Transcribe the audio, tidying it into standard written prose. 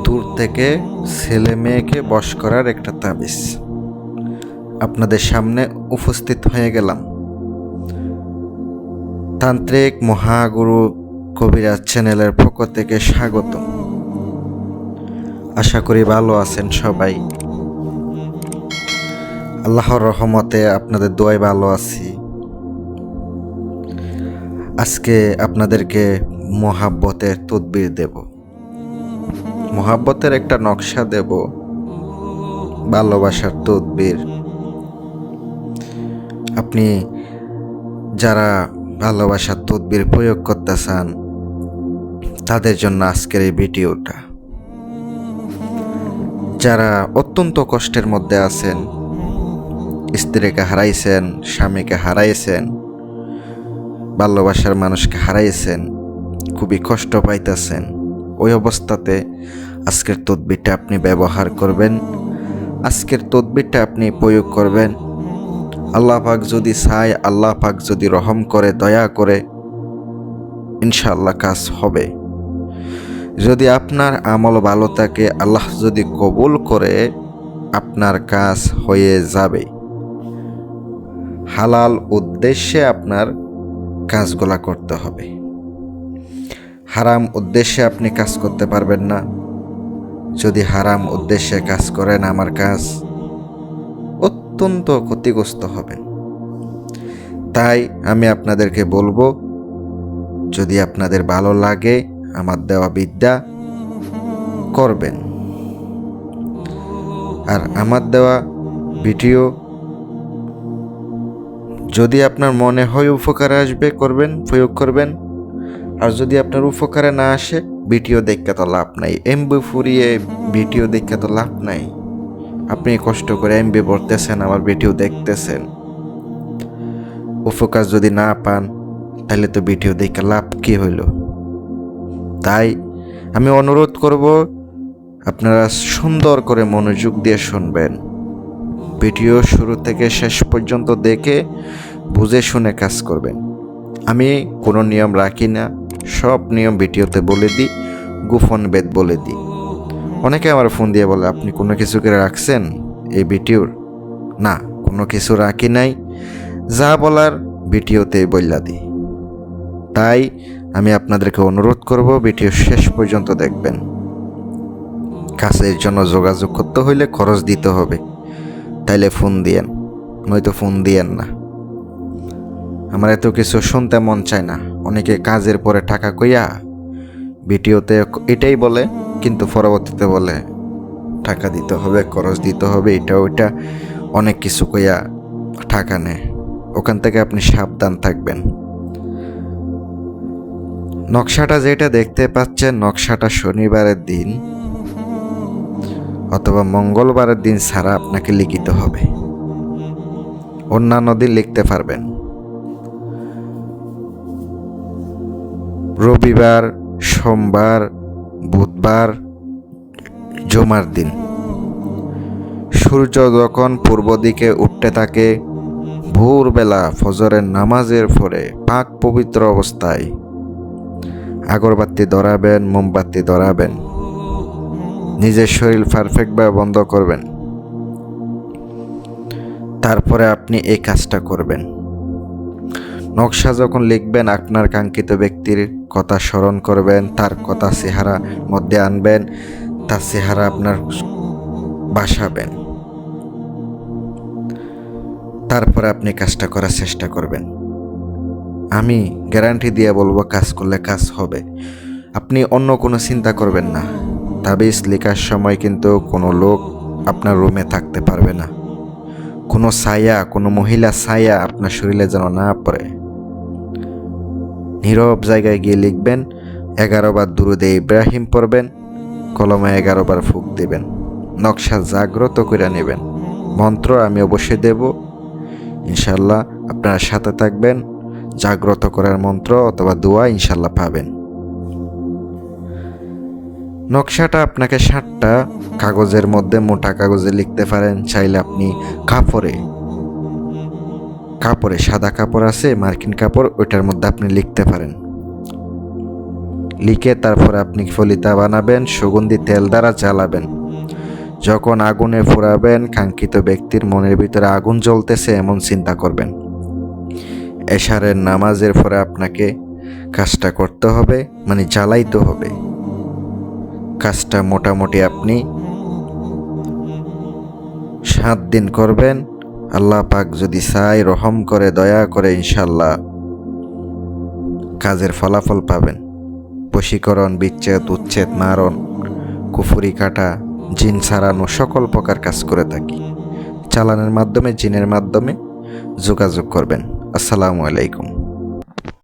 দূর থেকে ছেলে মেয়েকে বশ করার একটা তাবিজ আপনাদের সামনে উপস্থিত হয়ে গেলাম। তান্ত্রিক মহাগুরু কবিরাজ চ্যানেলের পক্ষ থেকে স্বাগতম। আশা করি ভালো আছেন সবাই। আল্লাহর রহমতে আপনাদের দোয়ায় ভালো আছি। আজকে আপনাদেরকে মোহাব্বতের তদবির দেব, মোহাব্বতের একটা নকশা দেব, ভালোবাসার তদবির। আপনি যারা ভালোবাসার তদবির প্রয়োগ করতে চান তাদের জন্য আজকের এই ভিডিওটা। যারা অত্যন্ত কষ্টের মধ্যে আছেন, স্ত্রীকে হারাইছেন, স্বামীকে হারাইছেন, ভালোবাসার মানুষকে হারাইছেন, খুবই কষ্ট পাইতেছেন, ওই অবস্থাতে আজকের তদবিরটা আপনি ব্যবহার করবেন। আজকের তদবিরটা আপনি প্রয়োগ করবেন। আল্লাহ পাক যদি চায়, আল্লাহ পাক যদি রহম করে, দয়া করে, ইনশাআল্লাহ কাজ হবে। যদি আপনার আমল ভালো থাকে, আল্লাহ যদি কবুল করে, আপনার কাজ হয়ে যাবে। হালাল উদ্দেশ্যে আপনার কাজগুলা করতে হবে। হারাম উদ্দেশ্যে আপনি কাজ করতে পারবেন না। যদি হারাম উদ্দেশ্যে কাজ করেন, আমার কাজ অত্যন্ত ক্ষতিগ্রস্ত হবেন। তাই আমি আপনাদেরকে বলবো, যদি আপনাদের ভালো লাগে আমার দেওয়া বিদ্যা করবেন, আর আমার দেওয়া ভিডিও যদি আপনার মনে হয় উপকারে আসবে করবেন, প্রয়োগ করবেন। আর যদি আপনার উপকারে না আসে, ভিডিও দেখতে তো লাভ নাই। এমবি ফুরিয়ে ভিডিও দেখতে তো লাভ নাই। আপনি কষ্ট করে এমবি পড়তেছেন, আমার ভিডিও দেখতেছেন, উপকার যদি না পান তাহলে তো ভিডিও দেখে লাভ কি হইল? তাই আমি অনুরোধ করব, আপনারা সুন্দর করে মনোযোগ দিয়ে শুনবেন। ভিডিও শুরু থেকে শেষ পর্যন্ত দেখে বুঝে শুনে কাজ করবেন। আমি কোনো নিয়ম রাখি না, সব নিয়ম ভিডিওতে বলে দিই, গোপন বেদ বলে দিই। অনেকে আমার ফোন দিয়ে বলে, আপনি কোনো কিছু করে রাখছেন এই ভিডিওর? না, কোনো কিছু রাখি নাই, যা বলার ভিডিওতে বললা দিই। তাই আমি আপনাদেরকে অনুরোধ করব, ভিডিও শেষ পর্যন্ত দেখবেন। কাজের জন্য যোগাযোগ করতে হইলে খরচ দিতে হবে, তাইলে ফোন দিয়েন, নয়তো ফোন দিয়েন না। আমার এত কিছু শুনতে মন চায় না। অনেকে কাজের পরে টাকা কইয়া ভিডিওতে এটাই বলে, কিন্তু পরবর্তীতে বলে টাকা দিতে হবে, খরচ দিতে হবে, এটা ওইটা অনেক কিছু কইয়া টাকা নেয়। ওখান থেকে আপনি সাবধান থাকবেন। নকশাটা যেটা দেখতে পাচ্ছেন, নকশাটা শনিবারের দিন অথবা মঙ্গলবারের দিন ছাড়া আপনাকে লিখিতে হবে। অন্যান্য দিন লিখতে পারবেন। রবিবার, সোমবার, বুধবার, জুমার দিন সূর্য যখন পূর্ব দিকে উঠতে থাকে, ভোরবেলা ফজরের নামাজের পরে পাক পবিত্র অবস্থায় আগরবাতি ধরাবেন, মোমবাতি ধরাবেন, নিজের শরীর পারফেক্টভাবে বন্ধ করবেন। তারপরে আপনি এই কাজটা করবেন। নকশা যখন লিখবেন, আপনার কাঙ্ক্ষিত ব্যক্তির কথা স্মরণ করবেন, তার কথা চেহারা মধ্যে আনবেন, তার চেহারা আপনার বাসাবেন। তারপরে আপনি কাজটা করার চেষ্টা করবেন। আমি গ্যারান্টি দিয়ে বলবো, কাজ করলে কাজ হবে। আপনি অন্য কোনো চিন্তা করবেন না। তাবিজ লেখার সময় কিন্তু কোনো লোক আপনার রুমে থাকতে পারবে না। কোনো ছায়া, কোনো মহিলা ছায়া আপনার শরীরে যেন না পড়ে। নীরব জায়গায় গিয়ে লিখবেন। 11 বার দুরুদে ইব্রাহিম পড়বেন, কলমে 11 বার ফুঁক দেবেন, নকশা জাগ্রত করে নেবেন। মন্ত্র আমি অবশ্যই দেব, ইনশাল্লাহ আপনারা সাথে থাকবেন। জাগ্রত করার মন্ত্র অথবা দোয়া ইনশাল্লাহ পাবেন। নকশাটা আপনাকে 7টা কাগজের মধ্যে, মোটা কাগজে লিখতে পারেন। চাইলে আপনি কাপড়ে সাদা কাপড় আছে, মার্কিন কাপড়, ওইটার মধ্যে আপনি লিখতে পারেন। লিখে তারপর আপনি ফলিতা বানাবেন, সুগন্ধি তেল দ্বারা জ্বালাবেন। যখন আগুনে পোড়াবেন, কাঙ্ক্ষিত ব্যক্তির মনের ভিতরে আগুন জ্বলতেছে এমন চিন্তা করবেন। এশারের নামাজের পরে আপনাকে কাজটা করতে হবে, মানে জ্বালাইতে হবে। কাজটা মোটামুটি আপনি 7 দিন করবেন। আল্লাহ পাক যদি চায়, রহম করে, দয়া করে, ইনশাল্লাহ কাজের ফলাফল পাবেন। বশীকরণ, বিচ্ছেদ, উচ্ছেদ, মারণ, কুফুরি কাটা, জিন ছাড়ানো সকল প্রকার কাজ করে থাকি। চালানের মাধ্যমে, জিনের মাধ্যমে যোগাযোগ করবেন। আসসালামু আলাইকুম।